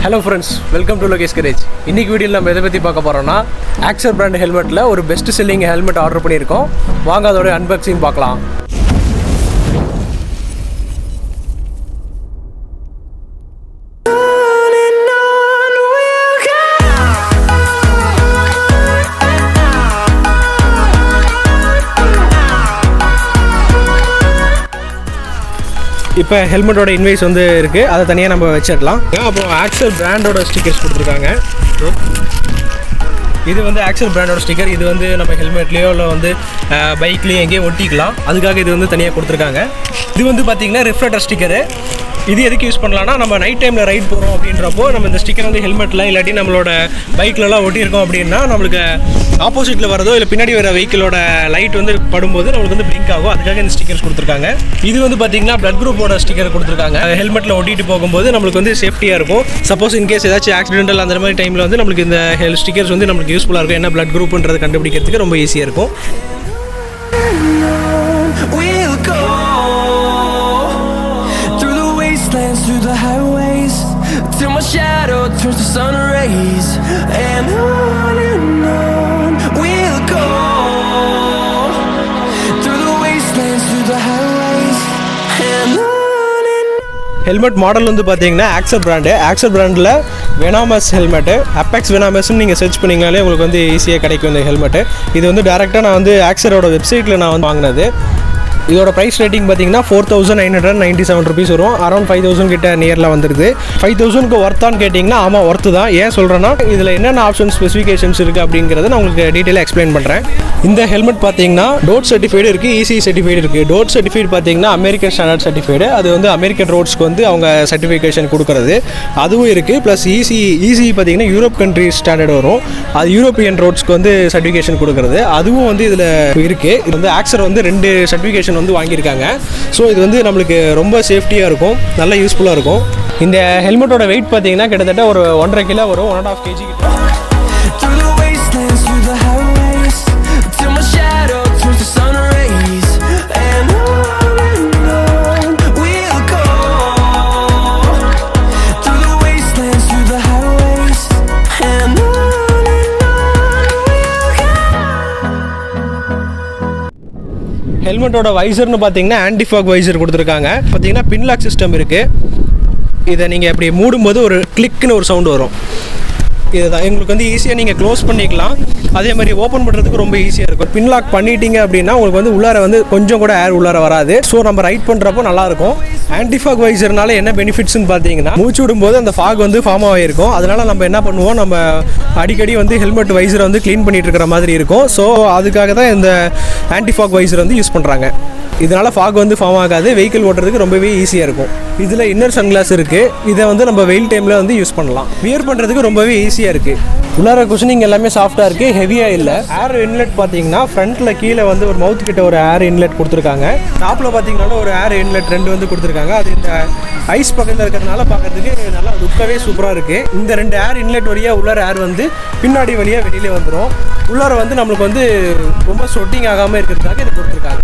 Hello friends, welcome to Logesh Garage. இன்னைக்கு வீடியோல நம்ம எதை பத்தி பார்க்க போறோம்னா Axor brand ஹெல்மெட்ல ஒரு பெஸ்ட் செல்லிங் ஹெல்மெட் ஆர்டர் பண்ணியிருக்கோம். வாங்க அதோட அன்பாக்சிங் பார்க்கலாம். இப்போ ஹெல்மெட்டோட இன்வைஸ் வந்து இருக்குது, அதை தனியாக நம்ம வச்சிடலாம். அப்புறம் Axor பிராண்டோட ஸ்டிக்கர்ஸ் கொடுத்துருக்காங்க. இது வந்து Axor பிராண்டோட ஸ்டிக்கர். இது வந்து நம்ம ஹெல்மெட்லேயோ இல்லை வந்து பைக்லேயும் எங்கேயும் ஒட்டிக்கலாம். அதுக்காக இது வந்து தனியாக கொடுத்துருக்காங்க. இது வந்து பார்த்திங்கன்னா ரிஃப்ளெக்டர் ஸ்டிக்கரு. இது எதுக்கு யூஸ் பண்ணலாம்னா, நம்ம நைட் டைமில் ரைட் போகிறோம் அப்படின்றப்போ நம்ம இந்த ஸ்டிக்கர் வந்து ஹெல்மெட்டில் இல்லாட்டி நம்மளோட பைக்லலாம் ஒட்டியிருக்கோம் அப்படின்னா நம்மளுக்கு ஆப்போசிட்டில் வரதோ இல்லை பின்னாடி வர வெஹிக்கிளோட லைட் வந்து படும்போது நம்மளுக்கு வந்து பிளிங்க் ஆகும். அதுக்காக இந்த ஸ்டிக்கர்ஸ் கொடுத்துருக்காங்க. இது வந்து பார்த்திங்கன்னா பிளட் குரூப்போட ஸ்டிக்கர் கொடுத்துருக்காங்க. ஹெல்மெட்டில் ஒட்டிட்டு போகும்போது நம்மளுக்கு வந்து சேஃப்டியாக இருக்கும். சப்போஸ் இன்கேஸ் ஏதாச்சும் ஆக்சிடென்டல் அந்த மாதிரி டைமில் வந்து நம்மளுக்கு இந்த ஸ்டிக்கர்ஸ் வந்து நம்மளுக்கு யூஸ்ஃபுல்லாக இருக்கும். என்ன பிளட் குரூப்ன்றது கண்டுபிடிக்கிறதுக்கு ரொம்ப ஈஸியாக இருக்கும். Through the highways till my shadow turns to sun rays, and on we'll go through the wastelands, through the highways, and on. Helmet model வந்து பார்த்தீங்கன்னா Axor பிராண்டில் வெனாமஸ் ஹெல்மெட்டு, அபெக்ஸ் வெனாமஸ்ன்னு நீங்கள் சர்ச் பண்ணிங்கனாலே உங்களுக்கு வந்து ஈஸியாக கிடைக்கும் இந்த ஹெல்மெட்டு. இது வந்து டேரெக்டாக நான் வந்து Axorோட வெப்சைட்டில் நான் வந்து வாங்கினது. இதோட ப்ரைஸ் ரேட்டிங் பார்த்தீங்கன்னா 4997 ருபீஸ் வரும். அரௌண்ட் 5000 கிட்ட நியரில் வந்துடுது. 5000க்கு ஒர்த்தான்னு கேட்டிங்கன்னா ஆமாம் ஒர்த்து தான். ஏன் சொல்கிறேன்னா இதில் என்னென்ன ஆப்ஷன் ஸ்பெசிஃபிகேஷன்ஸ் இருக்குது அப்படிங்கிறத நான் உங்களுக்கு டீட்டெயிலாக எக்ஸ்பிளைன் பண்ணுறேன். இந்த ஹெல்மெட் பார்த்தீங்கன்னா டோட் சர்டிஃபைடு இருக்குது, ஈசி சர்டிஃபைடு இருக்குது. டோட் சர்டிஃபைடு பார்த்தீங்கன்னா அமெரிக்கன் ஸ்டாண்டர்ட் சர்டிஃபைடு. அது வந்து அமெரிக்கன் ரோட்ஸ்க்கு வந்து அவங்க சர்டிஃபிகேஷன் கொடுக்குறது அதுவும் இருக்குது. ப்ளஸ் ஈசி பார்த்தீங்கன்னா யூரோப் கண்ட்ரி ஸ்டாண்டர்ட் வரும். அது யூரோப்பியன் ரோட்ஸ்க்கு வந்து சர்டிஃபிகேஷன் கொடுக்குறது அதுவும் வந்து இதில் இருக்குது. இது வந்து Axor வந்து 2 சர்டிஃபிகேஷன் வந்து வாங்கியிருக்காங்க. ஸோ இது வந்து நம்மளுக்கு ரொம்ப சேஃப்டியாக இருக்கும், நல்ல யூஸ்ஃபுல்லாக இருக்கும். இந்த ஹெல்மெட்டோட வெயிட் பார்த்தீங்கன்னா கிட்டத்தட்ட ஒரு 1.5 கிலோ வரும், 1.5 kg கிட்ட. ஹெல்மெட்டோட வைசர்னு பார்த்தீங்கன்னா ஆன்டி ஃபாக் வைசர் கொடுத்துருக்காங்க. பார்த்தீங்கன்னா பின்லாக் சிஸ்டம் இருக்குது. இதை நீங்கள் இப்படி மூடும்போது ஒரு கிளிக்குன்னு ஒரு சவுண்டு வரும். இதுதான் எங்களுக்கு வந்து ஈஸியாக நீங்கள் க்ளோஸ் பண்ணிக்கலாம். அதே மாதிரி ஓப்பன் பண்ணுறதுக்கு ரொம்ப ஈஸியாக இருக்கும். பின்லாக் பண்ணிட்டீங்க அப்படின்னா உங்களுக்கு வந்து உள்ளார வந்து கொஞ்சம் கூட ஏர் உள்ளார வராது. ஸோ நம்ம ரைட் பண்ணுறப்போ நல்லாயிருக்கும். ஆன்டிஃபாக் வைசர்னால என்ன பெனிஃபிட்ஸ்னு பார்த்தீங்கன்னா, மூச்சு விடும்போது அந்த ஃபாக் வந்து ஃபார்ம் ஆகிருக்கும். அதனால் நம்ம என்ன பண்ணுவோம், நம்ம அடிக்கடி வந்து ஹெல்மெட் வைசரை வந்து க்ளீன் பண்ணிட்டு இருக்கிற மாதிரி இருக்கும். ஸோ அதுக்காக தான் இந்த ஆன்டிஃபாக் வைசர் வந்து யூஸ் பண்ணுறாங்க. இதனால் ஃபாக் வந்து ஃபார்ம் ஆகாது, வெஹிக்கிள் ஓட்டுறதுக்கு ரொம்பவே ஈஸியாக இருக்கும். இதில் இன்னர் சன்கிளாஸ் இருக்குது. இதை வந்து நம்ம வெயில் டைமில் வந்து யூஸ் பண்ணலாம். வியர் பண்ணுறதுக்கு ரொம்பவே ஈஸியாக இருக்குது. உள்ளார குஷனிங் எல்லாமே சாஃப்டாக இருக்குது, ஹெவியாக இல்லை. ஏர் இன்லெட் பார்த்தீங்கன்னா ஃப்ரண்ட்டில் கீழே வந்து ஒரு மவுத் கிட்ட ஒரு ஏர் இன்லெட் கொடுத்துருக்காங்க. டாப்பில் பார்த்தீங்கன்னா ஒரு ஏர் இன்லெட் 2 வந்து கொடுத்துருக்காங்க. அது இந்த ஐஸ் பக்கத்தில் இருக்கிறதுனால பார்க்கறதுக்கு நல்லா லுக்காகவே சூப்பராக இருக்குது. இந்த 2 ஏர் இன்லெட் வழியாக உள்ளார ஏர் வந்து பின்னாடி வழியாக வெளியிலே வந்துடும். உள்ளார வந்து நம்மளுக்கு வந்து ரொம்ப ஸ்வெட்டிங் ஆகாமல் இருக்கிறதுக்காக இதை கொடுத்துருக்காங்க.